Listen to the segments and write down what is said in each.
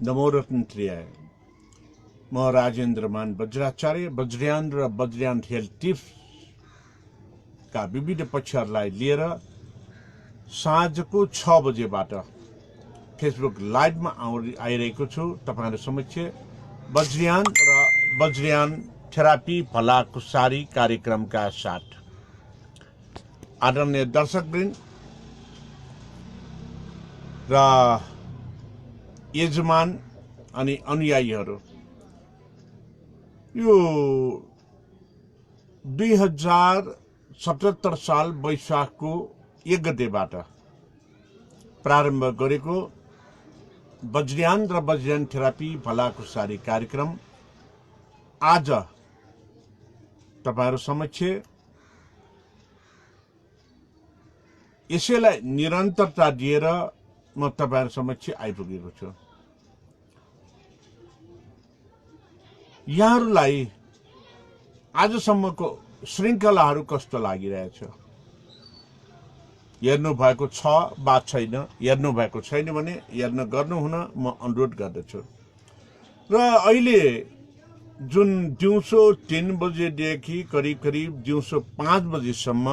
नमो रत्न त्रियाय। म राजेन्द्रमान वज्राचार्य वज्रयान र वज्रयान हेल्थ टिप्सका विविध पक्षहरूलाई लिएर साँझको 6 बजेबाट फेसबुक लाइभमा आइरहेको छु तपाईहरु समक्ष वज्रयान र वज्रयान थेरापी भलाकुसारी कार्यक्रमका साथ। आदरणीय दर्शकवृन्द र यजमान अनि अनुयायीहरू, यो 2077 साल वैशाखको 1 गतेबाट प्रारम्भ गरेको वज्रयान र वज्रयान थेरापी भलाकुसारी कार्यक्रम आज तपाईहरु समक्ष यसैलाई निरन्तरता दिएर म तपाईहरु समक्ष आइपुगेको छु। यहाँहरूलाई आजसम्मको श्रृङ्खलाहरू कस्तो लागिरहेछ? हेर्नु भएको छ वा छैन? हेर्नु भएको छैन भने हेर्न गर्नुहुन म अनुरोध गर्दछु। र अहिले जुन दिउँसो 3 बजेदेखि करिब दिउँसो 5 बजेसम्म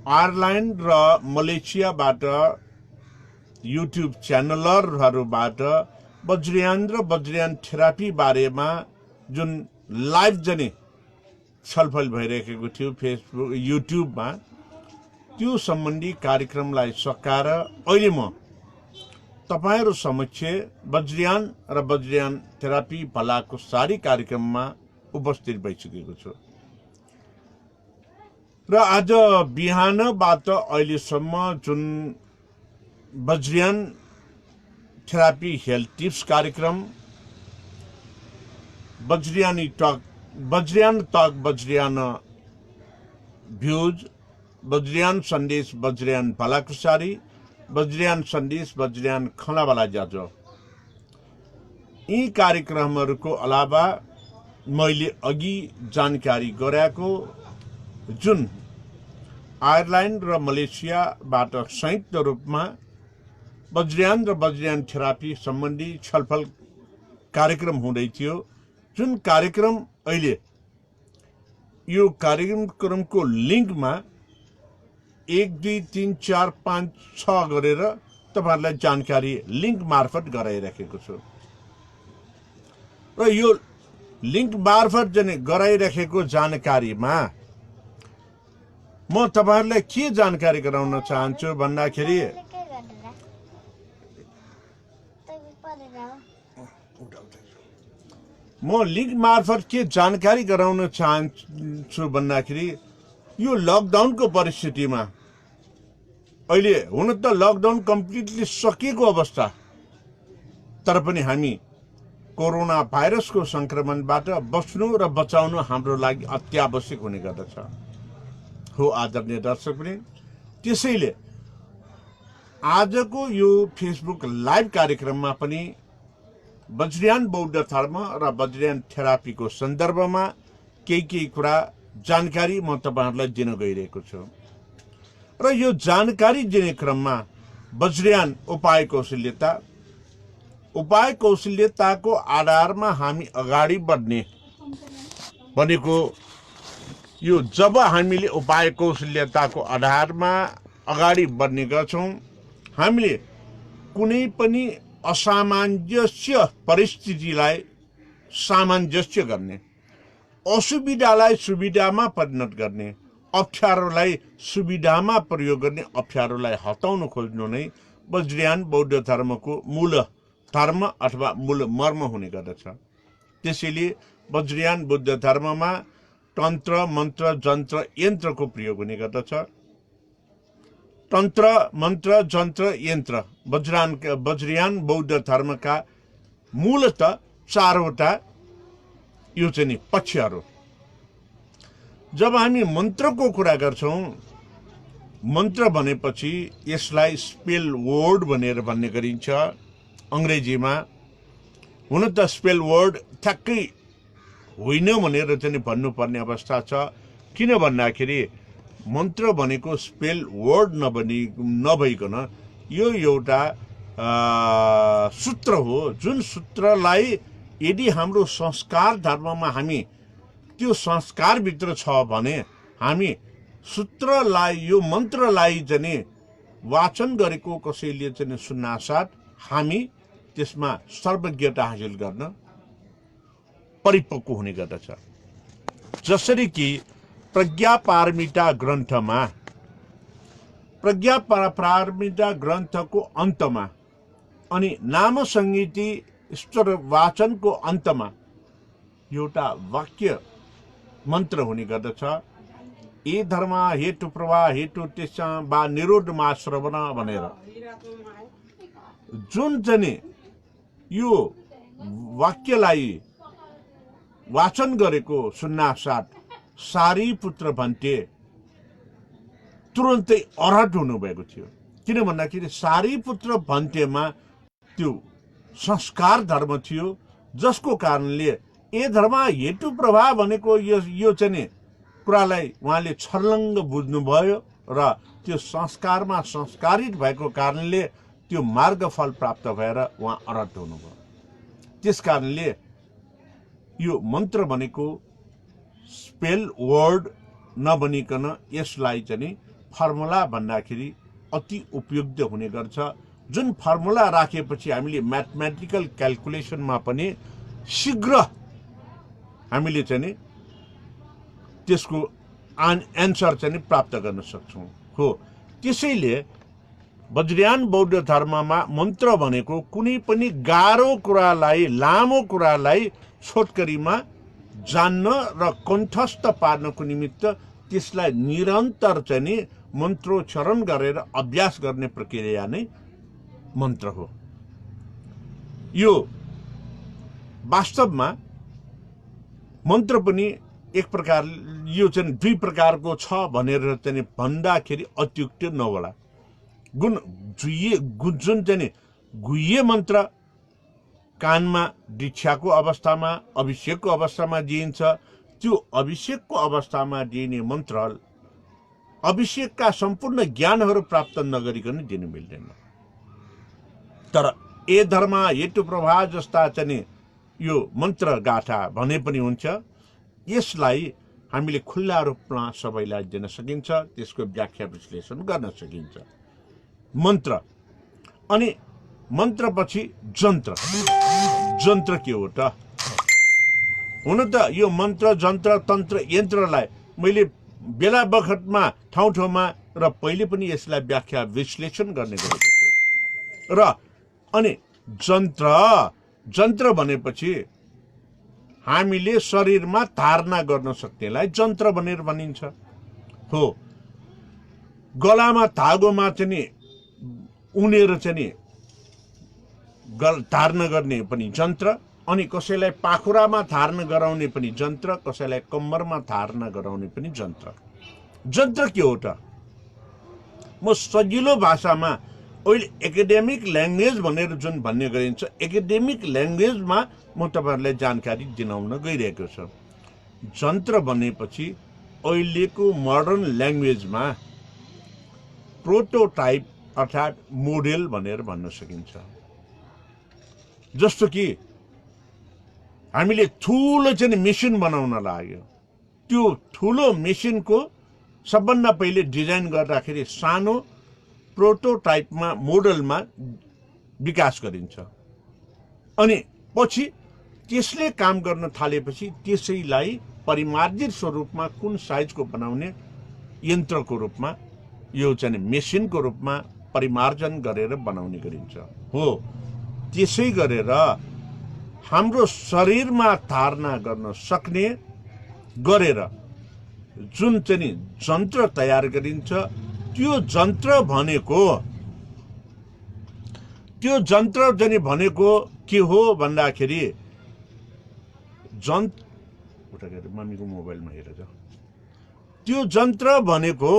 आयरल्यान्ड र मलेसियाबाट युट्युब च्यानलरहरूबाट वज्रयान र वज्रयान थेरापी बारेमा जुन लाइभ जने छलफल भइरहेको थियो फेसबुक युट्युबमा, त्यो सम्बन्धी कार्यक्रमलाई सकाएर अहिले म तपाईहरु समक्ष वज्रयान र वज्रयान थेरापी भलाकुसारी कार्यक्रममा उपस्थित भइसकेको छु। र आज बिहानबाट अहिलेसम्म जुन वज्रयान थेरापी हेल्थ टिप्स कार्यक्रम, वज्रयान टक, वज्रयान भ्यूज, वज्रयान सन्देश, वज्रयान भलाकुसारी, वज्रयान सन्देश, वज्रयान खनावाला जाजो, यी कार्यक्रमहरूको अलावा मैले अघि जानकारी गराएको जुन आयरल्यान्ड र मलेसियाबाट संयुक्त रूपमा वज्रयान र वज्रयान थेरापी सम्बन्धी छलफल कार्यक्रम हुँदै थियो, जुन कार्यक्रम अहिले यो कार्यक्रमको लिङ्कमा 1 2 3 4 5 6 गरेर तपाईहरुलाई जानकारी लिङ्क मार्फत गराइराखेको छु। र यो लिङ्क मार्फत जने गराइराखेको जानकारीमा म तपाईहरुलाई के जानकारी गराउन चाहन्छु भन्दाखेरि म लिङ्क मार्फत के जानकारी गराउन चाहन्छु भन्दाखेरि यो लकडाउनको परिस्थितिमा अहिले हुन त लकडाउन कम्प्लिटली सकिएको अवस्था, तर पनि हामी कोरोना भाइरसको संक्रमणबाट बच्नु र बचाउनु हाम्रो लागि अत्यावश्यक हुने गर्दछ हो आदरणीय दर्शकवृन्द। त्यसैले आजको यो फेसबुक लाइभ कार्यक्रममा पनि वज्रयान बौद्ध धर्म र वज्रयान थेरापीको सन्दर्भमा केही कुरा जानकारी म तपाईहरुलाई दिन गइरहेको छु। र यो जानकारी दिने क्रममा वज्रयान उपाय कौशल्यताको आधारमा हामी अगाडि बढ्ने भनेको यो जब हामीले उपाय कौशल्यताको आधारमा अगाडि बढ्ने गर्छौं, हामीले कुनै पनि असामञ्जस्य परिस्थितिलाई सामञ्जस्य गर्ने, असुविधालाई सुविधामा परिणत गर्ने, अप्ठ्यारोलाई सुविधामा प्रयोग गर्ने, अप्ठ्यारोलाई हटाउन खोज्नु नै वज्रयान बौद्ध धर्मको मूल धर्म अथवा मूल मर्म हुने गर्दछ। त्यसैले वज्रयान बौद्ध धर्ममा तन्त्र मन्त्र जन्त्र यन्त्रको प्रयोग हुने गर्दछ। तन्त्र मन्त्र जन्त्र यन्त्र वज्रयान बौद्ध धर्मका मूलत 4वटा यो चाहिँ पक्षहरू। जब हामी मन्त्रको कुरा गर्छौं, मन्त्र भनेपछि यसलाई स्पेल वर्ड भनेर भन्ने गरिन्छ अंग्रेजीमा। हुन त स्पेल वर्ड ठ्याक्कै होइन भनेर चाहिँ भन्नुपर्ने अवस्था छ। किन भन्दाखेरि मन्त्र भनेको स्पेल वर्ड नभइकन यो एउटा सूत्र हो, जुन सूत्रलाई यदि हाम्रो संस्कार धर्ममा हामी त्यो संस्कारभित्र छ भने हामी सूत्रलाई, यो मन्त्रलाई चाहिँ वाचन गरेको कसैले चाहिँ सुन्नासाथ हामी त्यसमा सर्वज्ञता हासिल गर्न परिपक्व हुने गर्दछ। जसरी कि प्रज्ञापारमिता ग्रन्थको अन्तमा अनि नाम संहिता ईश्वर वाचनको अन्तमा एउटा वाक्य मन्त्र हुने गर्दछ। ए धर्म हेतु प्रवाह हेतु त्यसमा बा निरोधमा श्रवण भनेर, जुन चाहिँ यो वाक्यलाई वाचन गरेको सुन्नासाथ सारीपुत्र भन्ते तुरन्तै अरहट हुनुभएको थियो। किन भन्दाखेरि सारीपुत्र भन्तेमा त्यो संस्कार धर्म थियो, जसको कारणले ए धर्म हेतु प्रभाव भनेको यो चाहिँ कुरालाई उहाँले छर्लङ्ग बुझ्नुभयो र त्यो संस्कारमा संस्कारित भएको कारणले त्यो मार्गफल प्राप्त भएर उहाँ अरहट हुनुभयो। त्यस कारणले यो मन्त्र भनेको स्पेल वर्ड नबनिकन यसलाई चाहिँ फर्मुला भन्दाखेरि अति उपयुक्त हुने गर्छ। जुन फर्मुला राखेपछि हामीले म्याथमेटिकल क्याल्कुलेसनमा पनि शीघ्र हामीले चाहिँ त्यसको एन्सर चाहिँ प्राप्त गर्न सक्छौँ। हो, त्यसैले वज्रयान बौद्ध धर्ममा मन्त्र भनेको कुनै पनि गाह्रो कुरालाई, लामो कुरालाई छोटकरीमा जान्न र कण्ठस्थ पार्नको निमित्त त्यसलाई निरन्तर चाहिँ मन्त्रोच्चारण गरेर अभ्यास गर्ने प्रक्रिया नै मन्त्र हो। यो वास्तवमा मन्त्र पनि एक प्रकार, यो चाहिँ दुई प्रकारको छ भनेर चाहिँ भन्दाखेरि अत्युक्त नहोला। जुन चाहिँ गुह्य मन्त्र कानमा दीक्षाको अवस्थामा, अभिषेकको अवस्थामा दिइन्छ, त्यो अभिषेकको अवस्थामा दिइने मन्त्र अभिषेकका सम्पूर्ण ज्ञानहरू प्राप्त नगरिकन दिनु मिल्दैन। तर ए धर्म हेतु प्रवाह जस्ता चाहिँ यो मन्त्र गाथा भने पनि हुन्छ। यसलाई हामीले खुल्ला रूपमा सबैलाई दिन सकिन्छ, त्यसको व्याख्या विश्लेषण गर्न सकिन्छ। मन्त्र अनि मन्त्रपछि जन्त्र। जन्त्र के हो त? हुन त यो मन्त्र, जन्त्र, तन्त्र, यन्त्रलाई मैले बेला बखतमा ठाउँ ठाउँमा र पहिले पनि यसलाई व्याख्या विश्लेषण गर्ने गरेको छु। र अनि जन्त्र भनेपछि हामीले शरीरमा धारणा गर्न सक्नेलाई जन्त्र भनेर भनिन्छ। हो, गलामा धागोमा चाहिँ उनेर चाहिँ धारण गर्ने पनि जन्त्र, अनि कसैलाई पाखुरामा धारण गराउने पनि जन्त्र, कसैलाई कम्मरमा धारण गराउने पनि जन्त्र। जन्त्र के हो त? म सजिलो भाषामा अहिले एकाडेमिक ल्याङ्ग्वेज भनेर जुन भन्ने गरिन्छ, एकाडेमिक ल्याङ्ग्वेजमा म तपाईँहरूलाई जानकारी दिनाउन गइरहेको छु। जन्त्र भनेपछि अहिलेको मोडर्न ल्याङ्ग्वेजमा प्रोटोटाइप अर्थात् मोडेल भनेर भन्न सकिन्छ। जस्तो कि हामीले ठुलो चाहिँ मेसिन बनाउन लाग्यो, त्यो ठुलो मेसिनको सबभन्दा पहिले डिजाइन गर्दाखेरि सानो प्रोटोटाइपमा, मोडलमा विकास गरिन्छ, अनि पछि त्यसले काम गर्न थालेपछि त्यसैलाई परिमार्जित स्वरूपमा कुन साइजको बनाउने यन्त्रको रूपमा, यो चाहिँ मेसिनको रूपमा परिमार्जन गरेर बनाउने गरिन्छ। हो, त्यसै गरेर हाम्रो शरीरमा धारणा गर्न सक्ने गरेर जुन चाहिँ जन्त्र तयार गरिन्छ, त्यो जन्त्र भनेको के हो भन्दाखेरि मम्मीको मोबाइलमा हेरेर, त्यो जन्त्र भनेको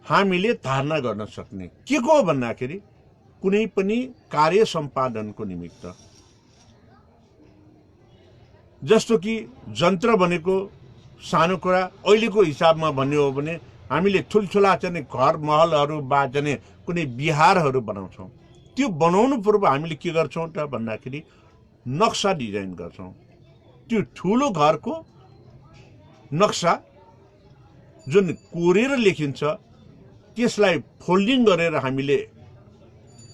हामीले धारणा गर्न सक्ने के को भन्दाखेरि कुनै पनि कार्य सम्पादनको निमित्त। जस्तो कि जन्त्र भनेको सानो कुरा, अहिलेको हिसाबमा भन्यो हो भने हामीले ठुल्ठुला चाहिँ घर महलहरू वा चाहिँ कुनै बिहारहरू बनाउँछौँ, त्यो बनाउनु पूर्व हामीले के गर्छौँ त भन्दाखेरि नक्सा डिजाइन गर्छौँ। त्यो ठुलो घरको नक्सा जुन कोरेर लेखिन्छ त्यसलाई फोल्डिङ गरेर हामीले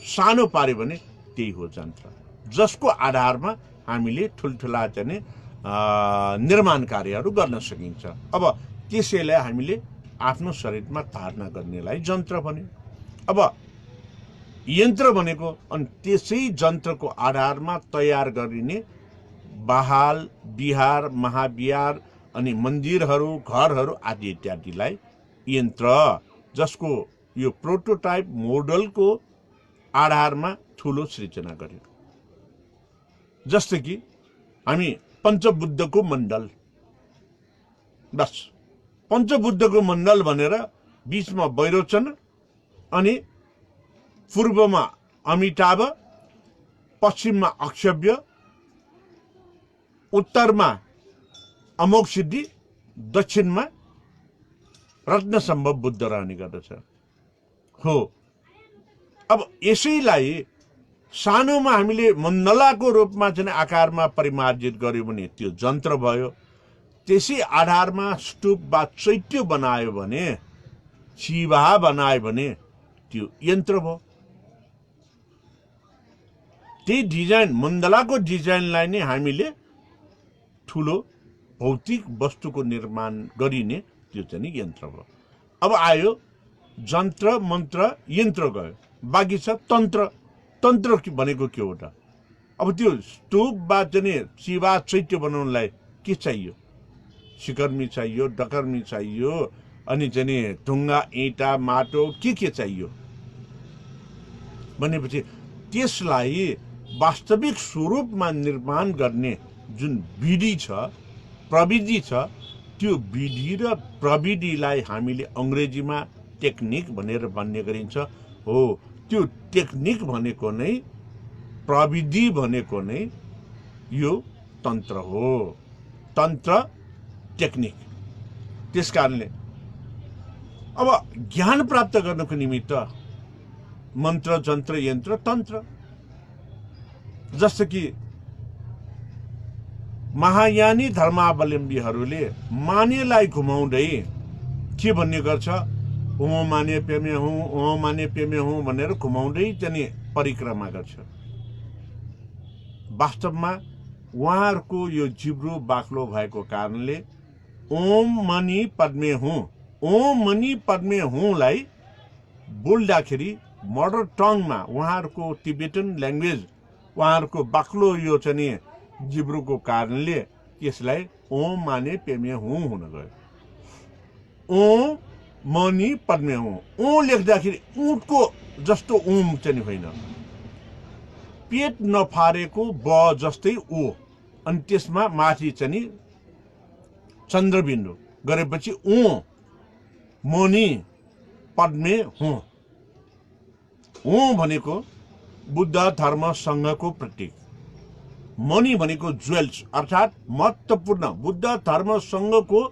सानो पार्यो भने त्यही हो जन्त्र, जसको आधारमा हामीले ठुल्ठुला चाहिँ निर्माण कार्यहरू गर्न सकिन्छ। अब त्यसैलाई हामीले आफ्नो शरीरमा धारणा गर्नेलाई जन्त्र भन्यो। अब यन्त्र भनेको अनि त्यसै जन्त्रको आधारमा तयार गरिने बहाल, बिहार, महाबिहार अनि मन्दिरहरू, घरहरू आदि इत्यादिलाई यन्त्र, जसको यो प्रोटोटाइप मोडलको आधारमा ठुलो सृजना गर्यो। जस्तै कि हामी पञ्चबुद्धको मण्डल, बस पञ्चबुद्धको मण्डल भनेर बीचमा वैरोचन अनि पूर्वमा अमिताभ, पश्चिममा अक्षव्य, उत्तरमा अमोघ सिद्धि, दक्षिणमा रत्नसम्भव बुद्ध रहने गर्दछ हो। अब यसैलाई सानोमा हामीले मण्डलाको रूपमा चाहिँ आकारमा परिमार्जित गर्यो भने त्यो जन्त्र भयो। त्यसै आधारमा स्तूप वा चैत्य बनायो भने, शिवा बनायो भने त्यो यन्त्र भयो। त्यही डिजाइन, मण्डलाको डिजाइनलाई नै हामीले ठुलो भौतिक वस्तुको निर्माण गरिने त्यो चाहिँ यन्त्र भयो। अब आयो जन्त्र, मन्त्र, यन्त्र गयो, बाँकी छ तन्त्र। तन्त्र भनेको के हो त? अब त्यो स्तूप वा चाहिँ शिवा चैत्य बनाउनलाई के चाहियो? सिकर्मी चाहियो, डकर्मी चाहियो, अनि चाहिँ ढुङ्गा, इँटा, माटो के चाहियो भनेपछि त्यसलाई वास्तविक स्वरूपमा निर्माण गर्ने जुन विधि छ, प्रविधि छ, त्यो विधि र प्रविधिलाई हामीले अङ्ग्रेजीमा टेक्निक भनेर भन्ने गरिन्छ हो। त्यो टेक्निक भनेको नै, प्रविधि भनेको नै यो तन्त्र हो, तन्त्र टेक्निक। त्यस कारणले अब ज्ञान प्राप्त गर्नको निमित्त मन्त्र, जन्त्र, यन्त्र, तन्त्र, जस्तो कि महायानी धर्मावलम्बीहरूले मानेलाई घुमाउँदै के भन्ने गर्छ? ओम माने पेमे हुँ, ओम माने पेमे हुँ भनेर घुमाउँदै चाहिँ परिक्रमा गर्छ। वास्तवमा उहाँहरूको यो जिब्रो बाक्लो भएको कारणले ओम मणि पद्मे हुँ, ओम मणि पद्मे हुँलाई बोल्दाखेरि मदर टङमा उहाँहरूको टिबेटन ल्याङ्ग्वेज, उहाँहरूको बाक्लो यो चाहिँ जिब्रोको कारणले त्यसलाई ओम माने पेमे हुँ हुन गयो। ओम मणि पद्मे हुँ, ओ लेख्दाखेरि ऊँटको जस्तो ओम चाहिँ होइन, पेट नफारेको ब जस्तै ओ, अनि त्यसमा माथि चाहिँ चन्द्रबिन्दु गरेपछि ओ मणि पद्मे हुँ। ओ भनेको बुद्ध धर्म सङ्घको प्रतीक, मणि भनेको ज्वेल्स अर्थात् महत्त्वपूर्ण बुद्ध धर्म सङ्घको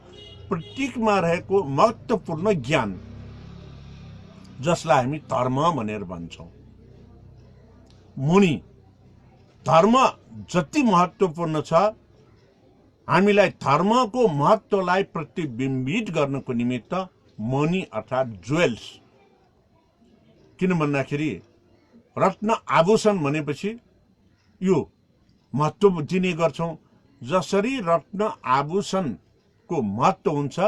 प्रतीकमा रहेको महत्त्वपूर्ण ज्ञान, जसलाई हामी धर्म भनेर भन्छौँ। मुनि धर्म जति महत्त्वपूर्ण छ, हामीलाई धर्मको महत्त्वलाई प्रतिबिम्बित गर्नको निमित्त मणि अर्थात् ज्वेल्स, किन भन्दाखेरि रत्न आभूषण भनेपछि यो महत्त्व दिने गर्छौँ। जसरी रत्न आभूषणको महत्त्व हुन्छ,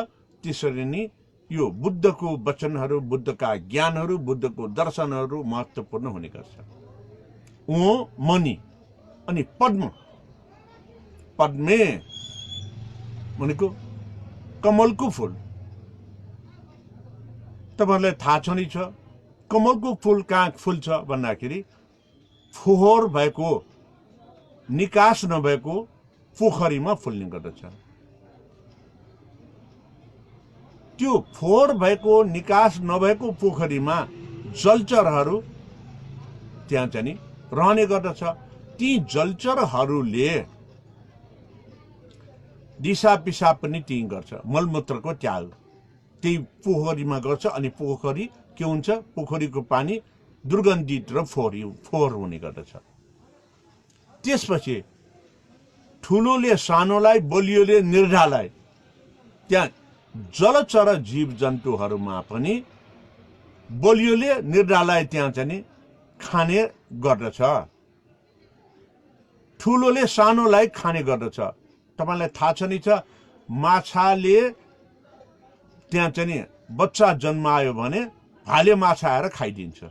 त्यसरी नै यो बुद्धको वचनहरू, बुद्धका ज्ञानहरू, बुद्धको दर्शनहरू महत्त्वपूर्ण हुने गर्छ। ओ मणि अनि पद्म, पद्मे भनेको कमलको फुल। तपाईँहरूलाई थाहा छ नि छ कमलको फुल कहाँ फुल्छ भन्दाखेरि फोहोर भएको, निकास नभएको पोखरीमा फुल्ने गर्दछ। त्यो फोहोर भएको, निकास नभएको पोखरीमा जलचरहरू त्यहाँ चाहिँ रहने गर्दछ। ती जलचरहरूले दिशा पिसाब पनि त्यही गर्छ, मलमूत्रको त्याग त्यही पोखरीमा गर्छ। अनि पोखरी के हुन्छ? पोखरीको पानी दुर्गन्धित र फोहोर हुने गर्दछ। त्यसपछि ठुलोले सानोलाई, बलियोले निर्धालाई, त्यहाँ जलचर जीव जन्तुहरूमा पनि बलियोले निर्धालाई त्यहाँ चाहिँ खाने गर्दछ, ठुलोले सानोलाई खाने गर्दछ। तपाईँलाई थाहा छ नि, माछाले त्यहाँ चाहिँ बच्चा जन्मायो भने भाले माछा आएर खाइदिन्छ।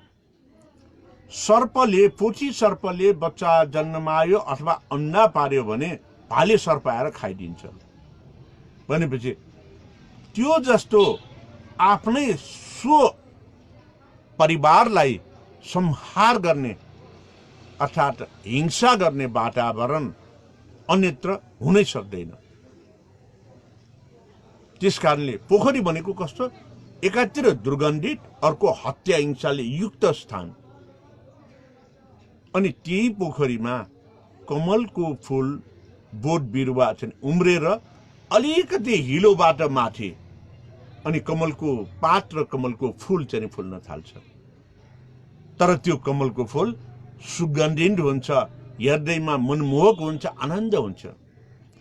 पोथी सर्पले बच्चा जन्मायो अथवा अन्डा पार्यो भने भाले सर्प आएर खाइदिन्छ। भनेपछि त्यो जस्तो आफ्नै परिवारलाई संहार गर्ने अर्थात् हिंसा गर्ने वातावरण अन्यत्र हुनै सक्दैन। त्यसकारणले पोखरी भनेको कस्तो, एकातिर दुर्गन्धित, अर्को हत्या हिंसाले युक्त स्थान। अनि त्यही पोखरीमा कमलको फूल बोट बिरुवा चाहिँ उम्रेर अलिकति हिलोबाट माथि अनि कमलको पात र कमलको फूल चाहिँ फुल्न थाल्छ। तर त्यो कमलको फूल सुगन्धित हुन्छ, हेर्दैमा मनमोहक हुन्छ, आनन्द हुन्छ।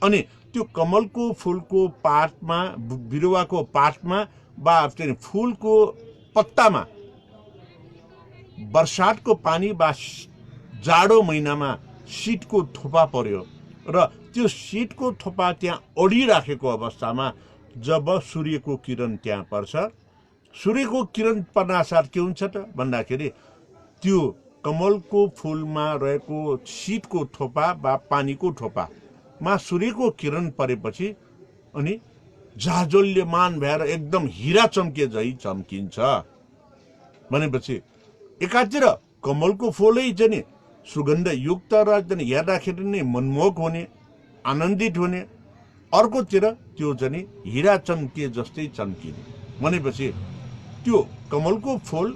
अनि त्यो कमलको फूलको पातमा, बिरुवाको पातमा वा चाहिँ फूलको पत्तामा बर्सातको पानी वा जाडो महिनामा शीतको थोपा पर्यो र त्यो शीतको थोपा त्यहाँ ओढिराखेको अवस्थामा जब सूर्यको किरण त्यहाँ पर्छ, सूर्यको किरण पर्नासाथ के हुन्छ त भन्दाखेरि त्यो कमलको फूलमा रहेको शीतको थोपा वा पानीको थोपामा सूर्यको किरण परेपछि अनि जाजल्यमान भएर एकदम हिरा चम्के झै चम्किन्छ। भनेपछि एकातिर कमलको फूलै चाहिँ सुगन्ध युक्त र हेर्दाखेरि नै मनमोहक हुने, आनन्दित हुने, अर्कोतिर त्यो चाहिँ हिरा चम्के जस्तै चम्किने। भनेपछि त्यो कमलको फूल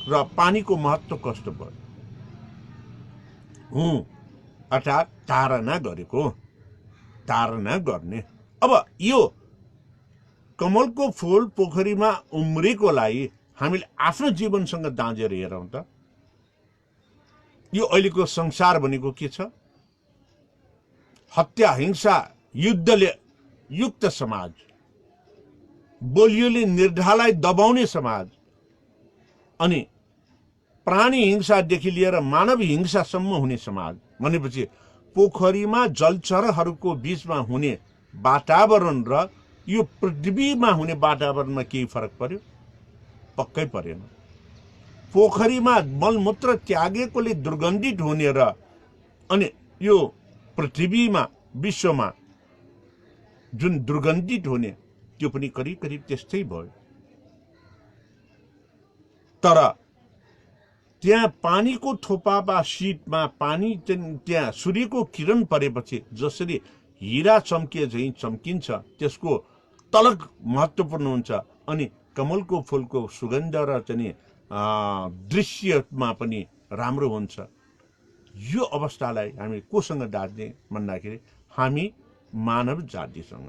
र पानीको महत्त्व कस्तो भयो अर्थात् धारणा गर्ने। अब यो कमलको फूल पोखरीमा उम्रेकोलाई हामीले आफ्नो जीवनसँग दाँजेर हेरौँ त। यो अहिलेको संसार भनेको के छ? हत्या, हिंसा, युद्धले युक्त समाज, बलियोले निर्धालाई दबाउने समाज, अनि प्राणी हिंसादेखि लिएर मानव हिंसासम्म हुने समाज। भनेपछि पोखरीमा जलचरहरूको बीचमा हुने वातावरण र यो पृथ्वीमा हुने वातावरणमा केही फरक पर्यो? पक्कै परेन। पोखरीमा मलमूत्र त्यागेकोले दुर्गन्धित हुने र अनि यो पृथ्वीमा, विश्वमा जुन दुर्गन्धित हुने त्यो पनि करिब करिब त्यस्तै भयो। तर त्यहाँ पानीको थोपा वा शीतमा पानी त्यहाँ सूर्यको किरण परेपछि जसरी हिरा चम्किए झैँ चम्किन्छ, त्यसको तलक महत्त्वपूर्ण हुन्छ। अनि कमलको फूलको सुगन्ध र चाहिँ दृश्यमा पनि राम्रो हुन्छ। यो अवस्थालाई हामी कोसँग दाज्ने भन्दाखेरि हामी मानव जातिसँग।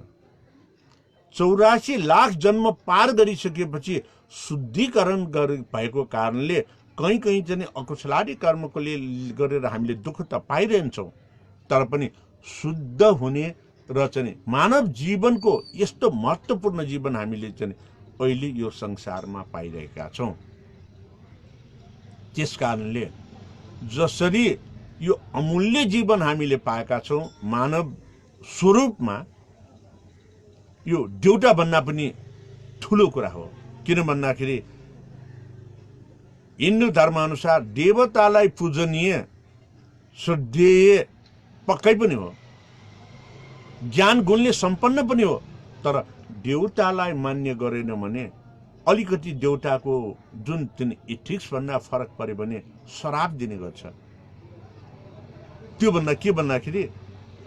84 लाख जन्म पार गरिसकेपछि शुद्धिकरण भएको कारणले कहीँ कहीँ चाहिँ अकुशलादी कर्मकोले गरेर हामीले दुःख त पाइरहन्छौँ, तर पनि शुद्ध हुने र चाहिँ मानव जीवनको यस्तो महत्त्वपूर्ण जीवन हामीले चाहिँ अहिले यो संसारमा पाइरहेका छौँ। त्यस कारणले जसरी यो अमूल्य जीवन हामीले पाएका छौँ मानव स्वरूपमा, यो देउटा भन्दा पनि ठुलो कुरा हो। किन भन्दाखेरि हिन्दू धर्मअनुसार देवतालाई पूजनीय, श्रद्धेय पक्कै पनि हो, ज्ञान गुणले सम्पन्न पनि हो। तर देवतालाई मान्य गरेन भने अलिकति देवताको जुन इथिक्स भन्दा फरक पर्यो भने श्राप दिने गर्छ। त्यो भन्दा के भन्दाखेरि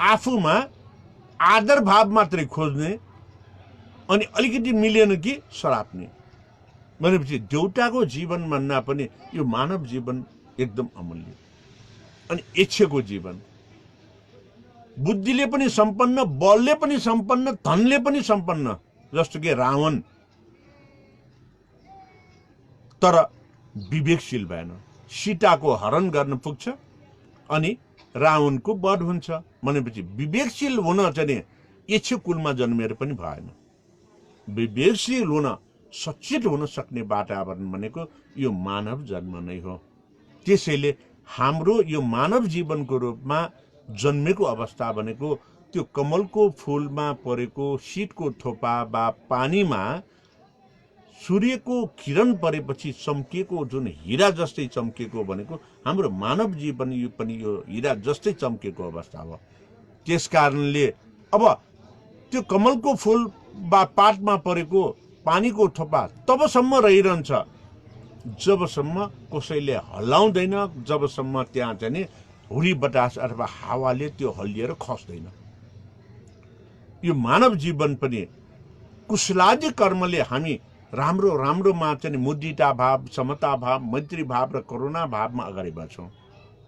आफूमा आदर भाव मात्रै खोज्ने अनि अलिकति मिलेन कि सराप्ने। भनेपछि देउताको जीवन भन्दा पनि यो मानव जीवन एकदम अमूल्य अनि इच्छेको जीवन। बुद्धिले पनि सम्पन्न, बलले पनि सम्पन्न, धनले पनि सम्पन्न, जस्तो कि रावण, तर विवेकशील भएन। सीताको हरण गर्न पुग्छ अनि रावणको वध हुन्छ भनेपछि विवेकशील हुन चाहिँ इच्छु कुलमा जन्मेर पनि भएन। विवेकशील हुन सचेत हुन सक्ने वातावरण भनेको यो मानव जन्म नै हो। त्यसैले हाम्रो यो मानव जीवनको रूपमा जन्मेको अवस्था भनेको त्यो कमलको फूलमा परेको शीतको थोपा वा पानीमा सूर्यको किरण परेपछि चम्किएको जुन हीरा जस्तै चम्किएको भनेको हाम्रो मानव जीवन यो पनि यो हीरा जस्तै चम्किएको अवस्था हो। त्यसकारणले अब त्यो कमलको फूल वा पातमा परेको पानीको थोपा तबसम्म रहिरहन्छ जबसम्म कसैले हल्लाउँदैन, जबसम्म त्यहाँ चाहिँ हुरी बतास अथवा हावाले त्यो हल्लिएर खस्दैन। यो मानव जीवन पनि कुशलादी कर्मले हामी राम्रो राम्रोमा चाहिँ मुदिता भाव, समता भाव, मैत्री भाव र करुणा भावमा अगाडि बढ्छौँ।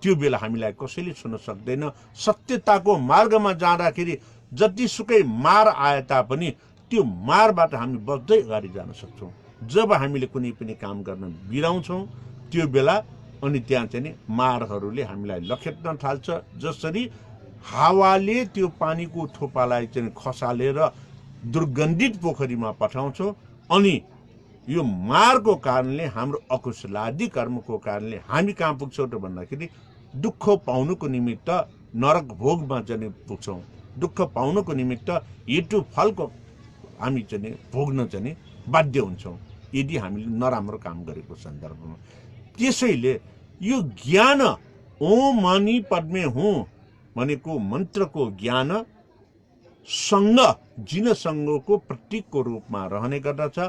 त्यो बेला हामीलाई कसैले छुन सक्दैन। सत्यताको मार्गमा जाँदाखेरि जतिसुकै मार आए तापनि त्यो मारबाट हामी बच्दै अगाडि जान सक्छौँ। जब हामीले कुनै पनि काम गर्न बिराउँछौँ त्यो बेला अनि त्यहाँ चाहिँ मारहरूले हामीलाई लखेट्न थाल्छ। जसरी हावाले त्यो पानीको थोपालाई चाहिँ खसालेर दुर्गन्धित पोखरीमा पठाउँछौँ अनि यो मारको कारणले हाम्रो अकुशलादी कर्मको कारणले हामी कहाँ पुग्छौँ त भन्दाखेरि दुःख पाउनुको निमित्त नरक भोगमा चाहिँ पुग्छौँ। दुःख पाउनुको निमित्त हेतु फलको हामी चाहिँ भोग्न चाहिँ बाध्य हुन्छौँ यदि हामीले नराम्रो काम गरेको सन्दर्भमा। त्यसैले यो ज्ञान ओम मणि पद्मे हुँ भनेको मन्त्रको ज्ञान सङ्ग जिन सङ्गको प्रतीकको रूपमा रहने गर्दछ।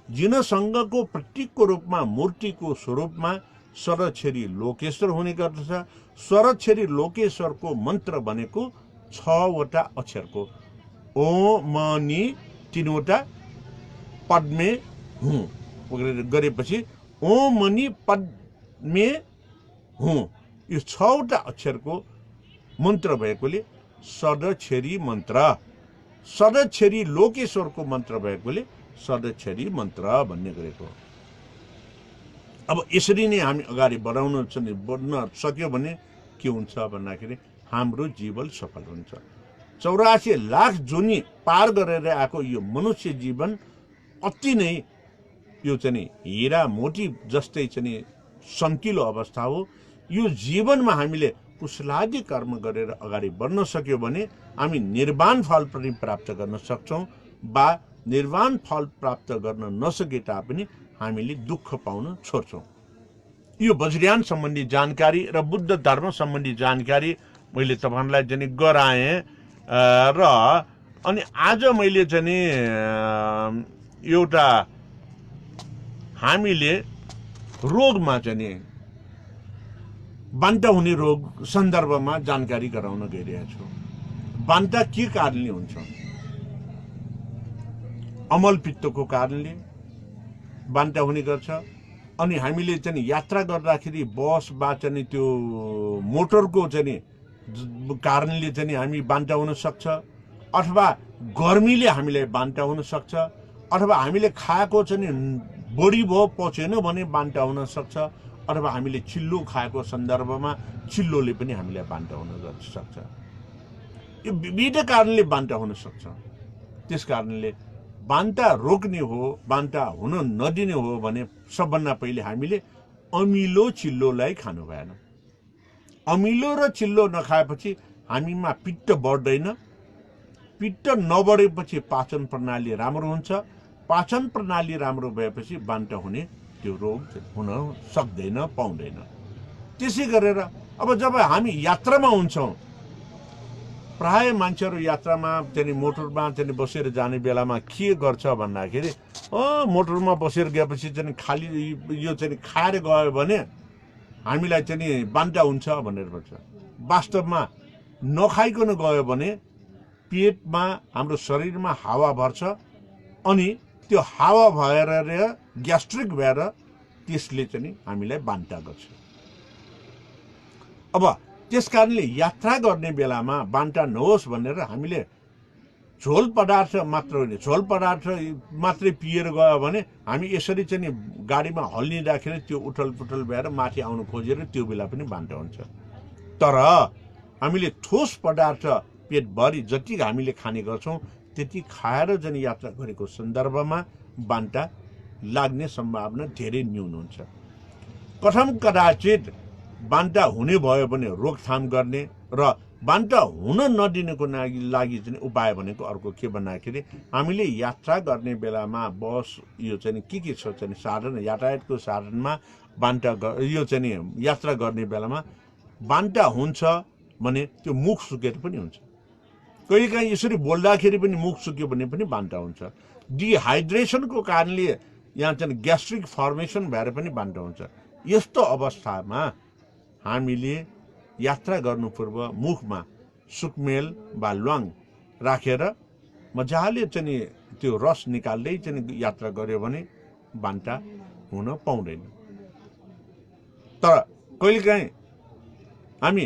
जिन सङ्गको प्रतीकको रूपमा मूर्तिको स्वरूपमा सरछेरी लोकेश्वर हुने गर्दछ। सरछेरी लोकेश्वरको मन्त्र भनेको 6वटा अक्षरको ओम मणि 3वटा पद्मे हुँ गरेपछि ओम मणि पद्मे हुँ यो 6वटा अक्षरको मन्त्र भएकोले सदछेरी मन्त्र, सदछेरी लोकेश्वरको मन्त्र भएकोले सदछेरी मन्त्र भन्ने गरेको। अब यसरी नै हामी अगाडि बढ्न सक्यो भने के हुन्छ भन्दाखेरि हाम्रो जीवन सफल हुन्छ। 84 लाख जुनी पार गरेर आएको यो मनुष्य जीवन अति नै यो चाहिँ हीरा मोती जस्तै चाहिँ सन्किलो अवस्था हो। यो जीवनमा हामीले कुशलादी कर्म गरेर अगाडि बढ्न सक्यो भने हामी निर्वाण फल पनि प्राप्त गर्न सक्छौँ वा निर्वाण फल प्राप्त गर्न नसके तापनि हामीले दुःख पाउन छोड्छौँ। यो वज्रयान सम्बन्धी जानकारी र बुद्ध धर्म सम्बन्धी जानकारी मैले तपाईँहरूलाई चाहिँ गराएँ र अनि आज मैले चाहिँ एउटा हामीले रोगमा चाहिँ बान्ता हुने रोग सन्दर्भमा जानकारी गराउन गइरहेको छु। बान्ता के कारणले हुन्छ? अमल पित्तको कारणले बान्ता हुने गर्छ। अनि हामीले चाहिँ यात्रा गर्दाखेरि बस वा चाहिँ त्यो मोटरको चाहिँ कारणले चाहिँ हामी बान्ता हुन सक्छ, अथवा गर्मीले हामीलाई बान्ता हुन सक्छ, अथवा हामीले खाएको चाहिँ बढी भयो पचेन भने बान्ता हुन सक्छ, अथवा हामीले चिल्लो खाएको सन्दर्भमा चिल्लोले पनि हामीलाई बान्ता हुन सक्छ। यो विविध कारणले बान्ता हुन सक्छ। त्यस कारणले बान्ता रोक्ने हो, बान्ता हुन नदिने हो भने सबभन्दा पहिले हामीले अमिलो चिल्लोलाई खानु भएन। अमिलो र चिल्लो नखाएपछि हामीमा पित्त बढ्दैन। पित्त नबढेपछि पाचन प्रणाली राम्रो हुन्छ। पाचन प्रणाली राम्रो भएपछि बान्ता हुने त्यो रोग हुन सक्दैन, पाउँदैन। त्यसै गरेर अब जब हामी यात्रामा हुन्छौँ, प्राय मान्छेहरू यात्रामा चाहिँ मोटरमा चाहिँ बसेर जाने बेलामा के गर्छ भन्दाखेरि मोटरमा बसेर गएपछि चाहिँ खाली यो चाहिँ खाएर गयो भने हामीलाई चाहिँ बान्ता हुन्छ भनेर भन्छ। वास्तवमा नखाइकन गयो भने पेटमा हाम्रो शरीरमा हावा भर्छ अनि त्यो हावा भएर ग्यास्ट्रिक भएर त्यसले चाहिँ हामीलाई बान्ता गर्छ। अब त्यस कारणले यात्रा गर्ने बेलामा बान्ता नहोस् भनेर हामीले झोल पदार्थ मात्र होइन, झोल पदार्थ मात्रै पिएर गयो भने हामी यसरी चाहिँ नि गाडीमा हल्लिँदाखेरि त्यो उठल पुठल भएर माथि आउनु खोजेर त्यो बेला पनि बान्टा हुन्छ। तर हामीले ठोस पदार्थ पेटभरि जति हामीले खाने गर्छौँ त्यति खाएर चाहिँ यात्रा गरेको सन्दर्भमा बान्टा लाग्ने सम्भावना धेरै न्यून हुन्छ। कथम कदाचित बान्टा हुने भयो भने रोकथाम गर्ने र बान्टा हुन नदिनको लागि चाहिँ उपाय भनेको अर्को के भन्दाखेरि हामीले यात्रा गर्ने बेलामा बस यो चाहिँ के छ चाहिँ साधन, यातायातको साधनमा बान्टा यो चाहिँ यात्रा गर्ने बेलामा बान्टा हुन्छ भने त्यो मुख सुकेर पनि हुन्छ। कहिलेकाहीँ यसरी बोल्दाखेरि पनि मुख सुक्यो भने पनि बान्टा हुन्छ। डिहाइड्रेसनको कारणले यहाँ चाहिँ ग्यास्ट्रिक फर्मेसन भएर पनि बान्टा हुन्छ। यस्तो अवस्थामा हामीले यात्रा गर्नु पूर्व मुखमा सुकमेल वा ल्वाङ राखेर मजाले चाहिँ त्यो रस निकाल्दै चाहिँ यात्रा गर्यो भने बान्टा हुन पाउँदैन। तर कहिलेकाहीँ हामी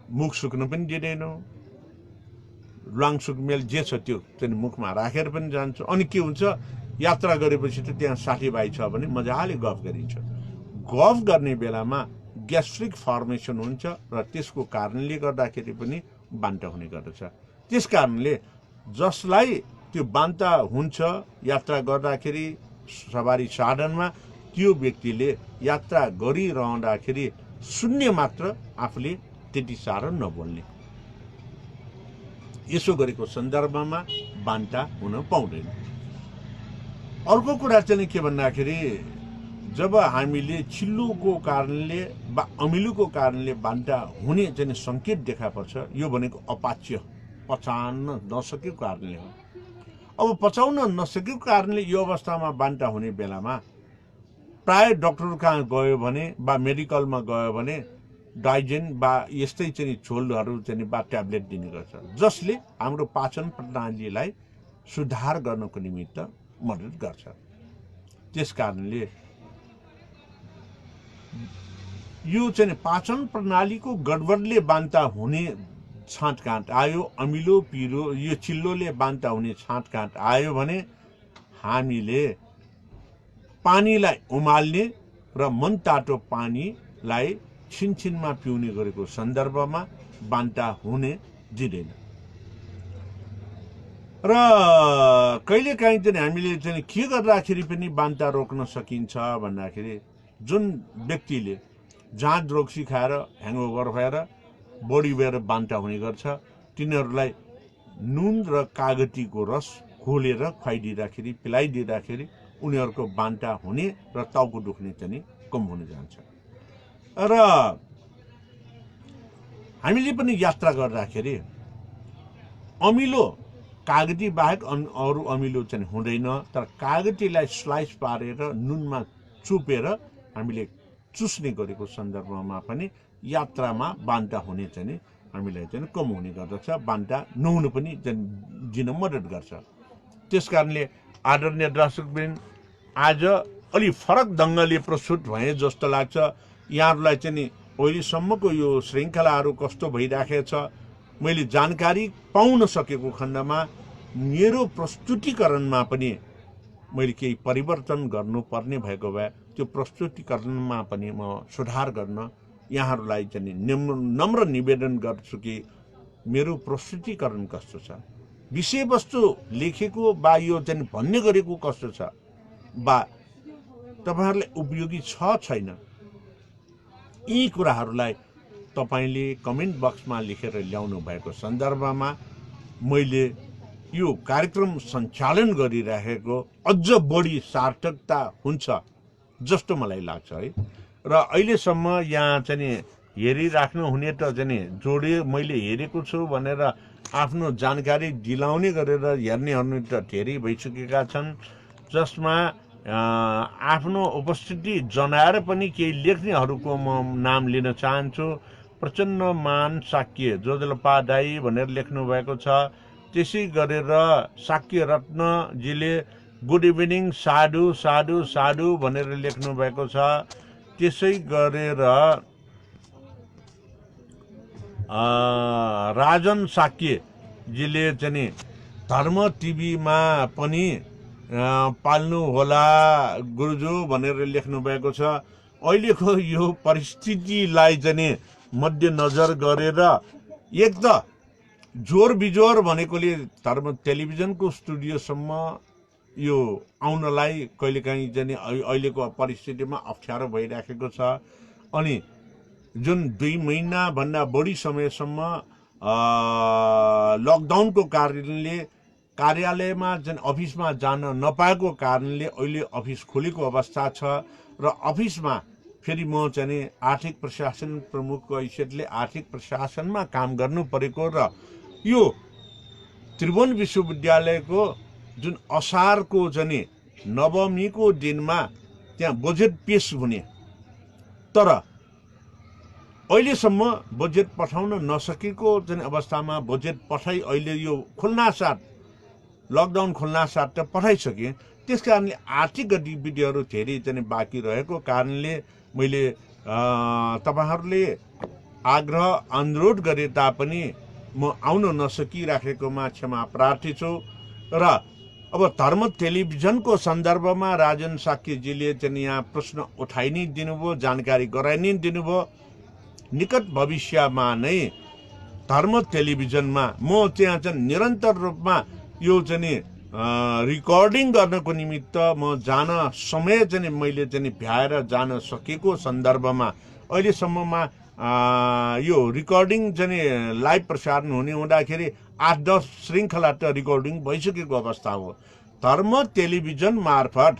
मुख सुक्न पनि दिँदैनौँ, ल्वाङ सुकमेल जे छ त्यो चाहिँ मुखमा राखेर पनि जान्छ। अनि के हुन्छ, यात्रा गरेपछि त त्यहाँ साथीभाइ छ भने मजाले गफ गरिन्छ। गफ गर्ने बेलामा ग्यास्ट्रिक फर्मेसन हुन्छ र त्यसको कारणले गर्दाखेरि पनि बान्टा हुने गर्दछ। त्यस कारणले जसलाई त्यो बान्ता हुन्छ यात्रा गर्दाखेरि सवारी साधनमा, त्यो व्यक्तिले यात्रा गरिरहँदाखेरि सुन्ने मात्र, आफूले त्यति साह्रो नबोल्ने। यसो गरेको सन्दर्भमा बान्टा हुन पाउँदैन। अर्को कुरा चाहिँ के भन्दाखेरि जब हामीले चिल्लोको कारणले वा अमिलोको कारणले बान्टा हुने चाहिँ सङ्केत देखा पर्छ, यो भनेको अपाच्य, पचाउन नसकेको कारणले हो। अब पचाउन नसकेको कारणले यो अवस्थामा बान्टा हुने बेलामा प्राय डक्टर कहाँ गयो भने वा मेडिकलमा गयो भने डाइजेन वा यस्तै चाहिँ झोलहरू चाहिँ वा ट्याब्लेट दिने गर्छ, जसले हाम्रो पाचन प्रणालीलाई सुधार गर्नको निमित्त मद्दत गर्छ। त्यस कारणले यो चाहिँ पाचन प्रणालीको गडबडले बान्ता हुने छाँटकाँट आयो, अमिलो पिरो यो चिल्लोले बान्ता हुने छाँटकाँट आयो भने हामीले पानीलाई उमाल्ने र मनतातो पानीलाई छिनछिनमा पिउने गरेको सन्दर्भमा बान्टा हुने दिँदैन। र कहिलेकाहीँ चाहिँ हामीले चाहिँ के गर्दाखेरि पनि बान्ता रोक्न सकिन्छ भन्दाखेरि जुन व्यक्तिले जाँड रोक्सी खाएर ह्याङओभर भएर बडी भएर बान्टा हुने गर्छ, तिनीहरूलाई नुन र कागतीको रस घोलेर खुवाइदिँदाखेरि पिलाइदिँदाखेरि उनीहरूको बान्टा हुने र टाउको दुख्ने चाहिँ कम हुन जान्छ। र हामीले पनि यात्रा गर्दाखेरि अमिलो कागती बाहेक अरू अमिलो चाहिँ हुँदैन, तर कागतीलाई स्लाइस पारेर नुनमा चुपेर हामीले चुस्ने गरेको सन्दर्भमा पनि यात्रामा बान्टा हुने चाहिँ हामीलाई चाहिँ कम हुने गर्दछ, बान्टा नहुनु पनि दिन मद्दत गर्छ। त्यस कारणले आदरणीय दर्शकवृन्द, आज अलि फरक ढङ्गले प्रस्तुत भए जस्तो लाग्छ। यहाँहरूलाई चाहिँ अहिलेसम्मको यो श्रृङ्खलाहरू कस्तो भइराखेको छ मैले जानकारी पाउन सकेको खण्डमा मेरो प्रस्तुतिकरणमा पनि मैले केही परिवर्तन गर्नुपर्ने भएको भए त्यो प्रस्तुतिकरणमा पनि म सुधार गर्न यहाँहरूलाई चाहिँ नम्र निवेदन गर्छु कि मेरो प्रस्तुतिकरण कस्तो छ, विषयवस्तु लेखेको वा यो चाहिँ भन्ने गरेको कस्तो छ, वा तपाईँहरूलाई उपयोगी छ छैन, यी कुराहरूलाई तपाईँले कमेन्ट बक्समा लेखेर ल्याउनु भएको सन्दर्भमा मैले यो कार्यक्रम सञ्चालन गरिरहेको अझ बढी सार्थकता हुन्छ जस्तो मलाई लाग्छ है। र अहिलेसम्म यहाँ चाहिँ हेरिराख्नु हुने त चाहिँ जोडे मैले हेरेको छु भनेर आफ्नो जानकारी दिलाउने गरेर हेर्नेहरू त धेरै भइसकेका छन्, जसमा आफ्नो उपस्थिति जनाएर पनि केही लेख्नेहरूको म नाम लिन चाहन्छु। प्रचण्ड मान साक्य जोजलपा दाई भनेर लेख्नु भएको छ। त्यसै गरेर साक्य रत्नजीले गुड इभिनिङ साधु साधु साधु भनेर लेख्नु भएको छ। त्यसै गरेर राजन साक्यजीले चाहिँ धर्म टिभीमा पनि पाल्नु होला गुरुजु भनेर लेख्नु भएको छ। अहिलेको यो परिस्थितिलाई चाहिँ मध्यनजर गरेर एक त जोर बिजोर भनेकोले धर्म टेलिभिजनको स्टुडियोसम्म यो आउनलाई कहिलेकाहीँ चाहिँ अहिलेको परिस्थितिमा अप्ठ्यारो भइराखेको छ। अनि जुन 2 महिनाभन्दा बढी समयसम्म लकडाउनको कारणले कार्यालयमा जुन अफिसमा जान नपाएको कारणले अहिले अफिस खोलेको अवस्था छ र अफिसमा फेरि म चाहिँ आर्थिक प्रशासन प्रमुखको हैसियतले आर्थिक प्रशासनमा काम गर्नु परेको र यो त्रिभुवन विश्वविद्यालयको जुन असारको चाहिँ नवमीको दिनमा त्यहाँ बजेट पेश हुने, तर अहिलेसम्म बजेट पठाउन नसकेको जुन अवस्थामा बजेट पठाइ अहिले यो खोल्नासाथ लकडाउन खोल्नासाथ त पठाइसके। त्यस कारणले आर्थिक गतिविधिहरू धेरै चाहिँ बाँकी रहेको कारणले मैले तपाईहरूले आग्रह अनुरोध गरे तापनि म आउन नसकिराखेकोमा क्षमा प्रार्थी छु। र अब धर्म टेलिभिजनको सन्दर्भमा राजन साक्यजीले चाहिँ यहाँ प्रश्न उठाइ नै दिनुभयो, जानकारी गराइ नै दिनुभयो। निकट भविष्यमा नै धर्म टेलिभिजनमा म त्यहाँ चाहिँ निरन्तर रूपमा यो चाहिँ रिकर्डिङ गर्नको निमित्त म जान समय चाहिँ मैले चाहिँ भ्याएर जान सकेको सन्दर्भमा अहिलेसम्ममा यो रिकर्डिङ चाहिँ लाइभ प्रसारण हुने हुँदाखेरि 8-10 श्रृङ्खला त रिकर्डिङ भइसकेको अवस्था हो। धर्म टेलिभिजन मार्फत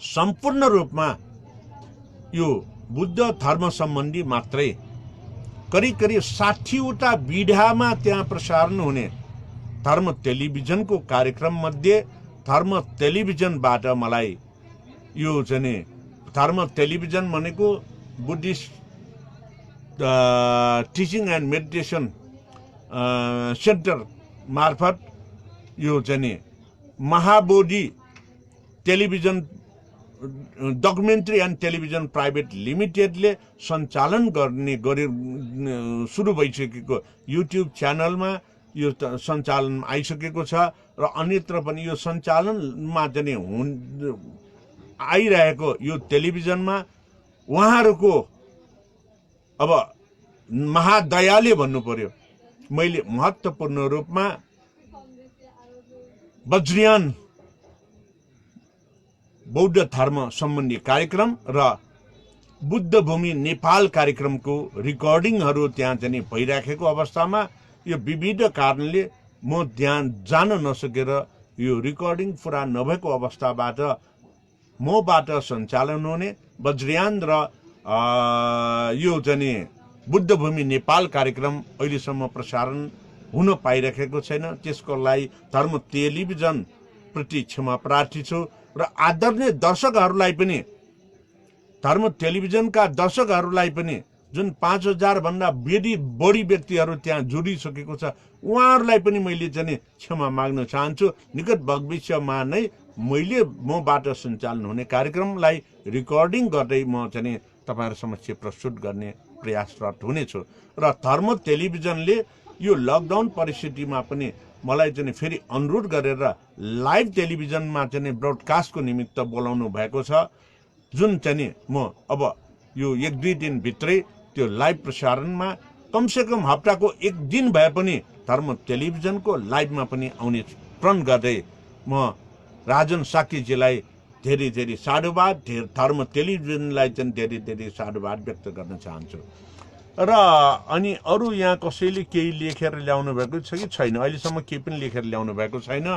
सम्पूर्ण रूपमा यो बुद्ध धर्म सम्बन्धी मात्रै करिब 60वटा विधामा त्यहाँ प्रसारण हुने धर्म टेलिभिजनको कार्यक्रम मध्ये धर्म टेलिभिजनबाट मलाई यो चाहिँ धर्म टेलिभिजन भनेको Buddhist teaching and meditation centre मार्फत यो चाहिँ Mahabodhi television documentary and television private लिमिटेडले सञ्चालन गर्ने सुरु भइसकेको युट्युब च्यानलमा यो सञ्चालन आइसकेको छ र अन्यत्र पनि यो सञ्चालनमा चाहिँ आइरहेको यो टेलिभिजनमा उहाँहरूको अब महादयाले भन्नु पर्यो मैले महत्त्वपूर्ण रूपमा वज्रयान बौद्ध धर्म सम्बन्धी कार्यक्रम र बुद्ध भूमि नेपाल कार्यक्रमको रिकर्डिङहरू त्यहाँ चाहिँ भइराखेको अवस्थामा यो विविध कारणले म त्यहाँ जान नसकेर यो रिकर्डिङ पुरा नभएको अवस्थाबाट मबाट सञ्चालन हुने वज्रयान र यो चाहिँ बुद्ध भूमि नेपाल कार्यक्रम अहिलेसम्म प्रसारण हुन पाइरहेको छैन। त्यसको लागि धर्म टेलिभिजन प्रति क्षमा प्रार्थी छु र आदरणीय दर्शकहरूलाई पनि धर्म टेलिभिजनका दर्शकहरूलाई पनि जुन 5000 भन्दा बढी व्यक्तिहरू त्यहाँ जोडिसकेको छ उहाँहरूलाई पनि मैले चाहिँ क्षमा माग्न चाहन्छु। निकट भविष्यमा नै मैले मबाट सञ्चालन हुने कार्यक्रमलाई रिकर्डिङ गर्दै म चाहिँ तपाईहरु समक्ष प्रस्तुत गर्ने प्रयासरत हुनेछु र धर्म टेलिभिजनले यो लकडाउन परिस्थितिमा पनि मलाई चाहिँ फेरि अनुरोध गरेर लाइभ टेलिभिजनमा चाहिँ ब्रोडकास्टको निमित्त बोलाउनु भएको छ, जुन चाहिँ म अब यो 1-2 दिन भित्रै त्यो लाइभ प्रसारणमा कमसेकम हप्ताको 1 दिन भए पनि धर्म टेलिभिजनको लाइभमा पनि आउने प्रण गर्दै म राजन साक्यजीलाई धेरै धेरै साधुवाद, धर्म टेलिभिजनलाई चाहिँ धेरै धेरै साधुवाद व्यक्त गर्न चाहन्छु। र अनि अरू यहाँ कसैले केही लेखेर ल्याउनु भएको छ कि छैन, अहिलेसम्म केही पनि लेखेर ल्याउनु भएको छैन।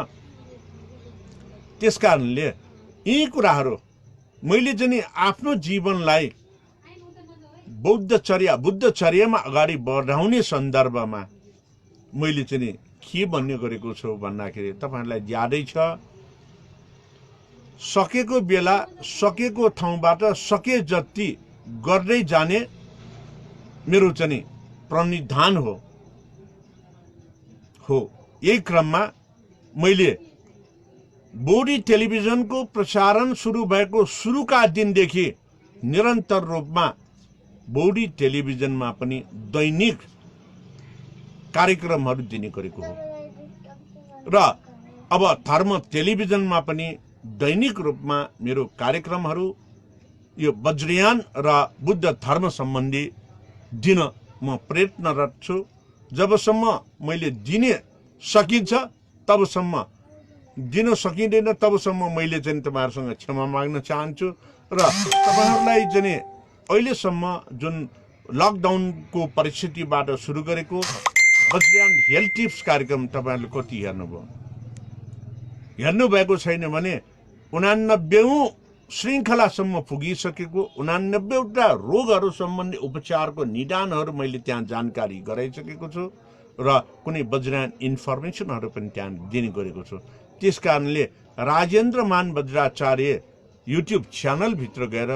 त्यसकारणले यी कुराहरू मैले चाहिँ आफ्नो जीवनलाई बुद्धचर्यामा अगाडि बढाउने सन्दर्भमा मैले चाहिँ के भन्ने गरेको छु भन्दाखेरि तपाईहरुलाई यादै छ, सकेको बेला सकेको ठाउँबाट सके जति गर्दै जाने मेरो चाहिँ प्रणिधान हो। यही क्रममा मैले बोडी टेलिभिजनको प्रसारण सुरु भएको सुरुका दिनदेखि निरन्तर रूपमा बोडी टेलिभिजनमा पनि दैनिक कार्यक्रमहरू दिने गरेको हो। र अब धर्म टेलिभिजनमा पनि दैनिक रूपमा मेरो कार्यक्रमहरू यो वज्रयान र बुद्ध धर्म सम्बन्धी दिन म प्रयत्नरत छु। जबसम्म मैले दिने सकिन्छ तबसम्म, दिन सकिँदैन तबसम्म मैले चाहिँ तपाईँहरूसँग क्षमा माग्न चाहन्छु र तपाईँहरूलाई चाहिँ अहिलेसम्म जुन लकडाउनको परिस्थितिबाट सुरु गरेको वज्रयान हेल्थ टिप्स कार्यक्रम तपाईँहरूले कति हेर्नुभयो? हेर्नुभएको छैन भने 89औं श्रृङ्खलासम्म पुगिसकेको 89वटा रोगहरू सम्बन्धी उपचारको निदानहरू मैले त्यहाँ जानकारी गराइसकेको छु र कुनै वज्रयान इन्फर्मेसनहरू पनि त्यहाँ दिने गरेको छु। त्यस कारणले राजेन्द्र मान बज्राचार्य युट्युब च्यानलभित्र गएर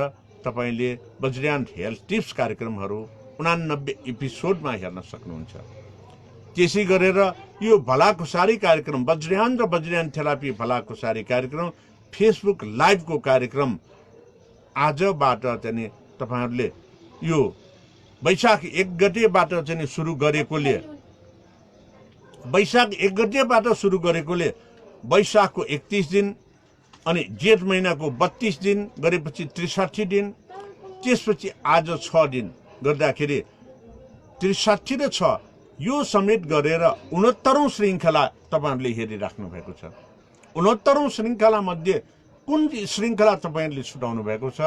तपाईँले वज्रयान हेल्थ टिप्स कार्यक्रमहरू 89 एपिसोडमा हेर्न सक्नुहुन्छ। त्यसै गरेर यो भलाकुसारी कार्यक्रम वज्रयान र वज्रयान थेरापी भलाकुसारी कार्यक्रम फेसबुक लाइभको कार्यक्रम आजबाट चाहिँ तपाईँहरूले यो वैशाख 1 गतेबाट चाहिँ सुरु गरेकोले वैशाखको 31 दिन अनि जेठ महिनाको 32 दिन गरेपछि 63 दिन, त्यसपछि आज 6 दिन गर्दाखेरि 63 र 6 यो समेत गरेर 69औं श्रृङ्खला तपाईँहरूले हेरिराख्नु भएको छ। 69औं श्रृङ्खला मध्ये कुन श्रृङ्खला तपाईँहरूले छुटाउनु भएको छ?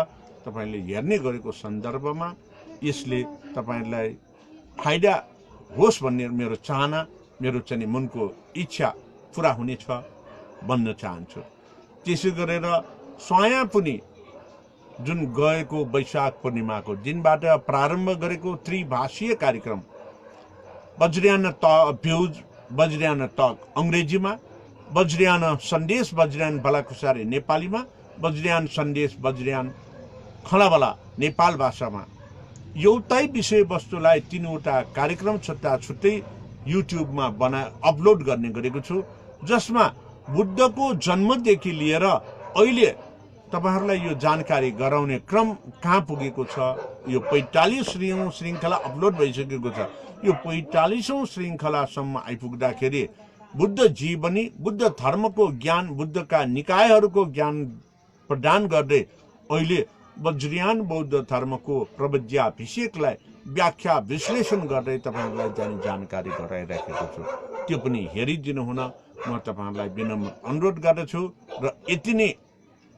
तपाईँले हेर्ने गरेको सन्दर्भमा यसले तपाईँलाई फाइदा होस् भन्ने मेरो चाहना, मेरो चाहिँ मनको इच्छा पुरा हुनेछ भन्न चाहन्छु। त्यसै गरेर स्वाया पनि जुन गएको वैशाख पूर्णिमाको दिनबाट प्रारम्भ गरेको त्रिभाषीय कार्यक्रम वज्रयान भ्युज, वज्रयान टक अङ्ग्रेजीमा, वज्रयान सन्देश, वज्रयान भलाकुसारी नेपालीमा, वज्रयान सन्देश, वज्रयान खलाबला नेपाल भाषामा एउटै विषयवस्तुलाई 3वटा कार्यक्रम छुट्टा छुट्टै युट्युबमा अपलोड गर्ने गरेको छु, जसमा बुद्धको जन्मदेखि लिएर अहिले तपाईहरुलाई यो जानकारी गराउने क्रम कहाँ पुगेको छ। यो 45औं श्रृङ्खला अपलोड भइसकेको छ। यो 45औं श्रृङ्खलासम्म आइपुग्दाखेरि बुद्ध जीवनी, बुद्ध धर्मको ज्ञान, बुद्धका निकायहरूको ज्ञान प्रदान गर्दै अहिले वज्रयान बौद्ध धर्मको प्रवज्याभिषेकलाई व्याख्या विश्लेषण गर्दै तपाईहरुलाई जानकारी गराइराखेको छु। त्यो पनि हेरिदिनु हुन म तपाईहरुलाई विनम्र अनुरोध गर्दछु र यति नै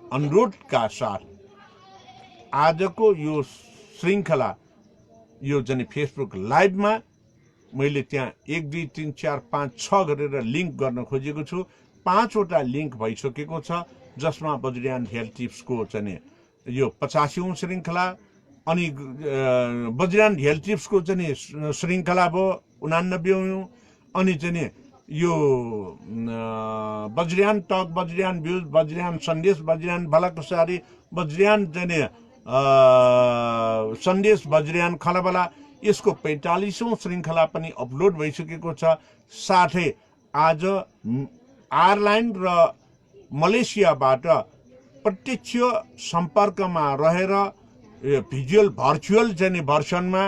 अनुरोधका साथ आजको यो श्रृङ्खला यो चाहिँ फेसबुक लाइभमा मैले त्यहाँ 1 2 3 4 5 6 गरेर लिङ्क गर्न खोजेको छु। 5वटा लिङ्क भइसकेको छ, जसमा वज्रयान हेल्थ टिप्सको चाहिँ यो 85औं श्रृङ्खला अनि वज्रयान हेल्थ टिप्सको चाहिँ श्रृङ्खला भयो 89औं, अनि चाहिँ यो वज्रयान टक, वज्रयान भ्युज, वज्रयान सन्देश, वज्रयान भलाकुसारी, वज्रयान चाहिँ सन्देश, वज्रयान खलबला, यसको 45औं श्रृङ्खला पनि अपलोड भइसकेको छ। साथै आज आयरल्यान्ड र मलेसियाबाट प्रत्यक्ष सम्पर्कमा रहेर भिजुअल भर्चुअल चाहिँ भर्सनमा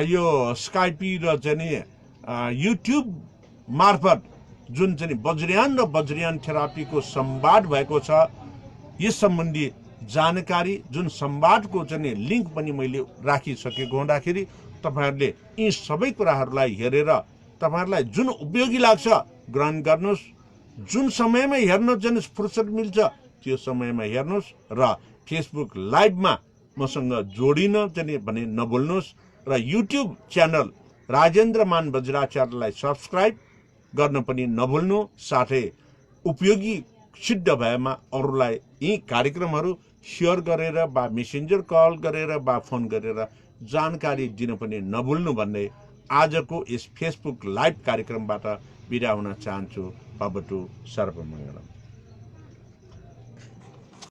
यो स्काइपी र चाहिँ युट्युब मार्फत जुन चाहिँ वज्रयान र वज्रयान थेरापीको संवाद भएको छ, यस सम्बन्धी जानकारी जुन संवादको चाहिँ लिङ्क पनि मैले राखिसकेको हुँदाखेरि तपाईहरुले यी सबै कुराहरूलाई हेरेर तपाईहरुलाई जुन उपयोगी लाग्छ ग्रहण गर्नुस्। जुन समयमा हेर्न चाहिँ फुर्सद मिल्छ त्यो समयमा हेर्नुस् र फेसबुक लाइभमा मसँग जोडिन चाहिँ भने नभुल्नुस् र युट्युब च्यानल राजेन्द्र मान बज्राचार्यलाई सब्स्क्राइब गर्न पनि नभुल्नु। साथै उपयोगी सिद्ध भएमा अरूलाई यी कार्यक्रमहरू शेयर गरेर वा मेसेन्जर कल गरेर वा फोन गरेर जानकारी दिन पनि नभुल्नु भन्ने आजको यस फेसबुक लाइभ कार्यक्रमबाट बिदा हुन चाहन्छु। भवतु सर्वमङ्गलम्।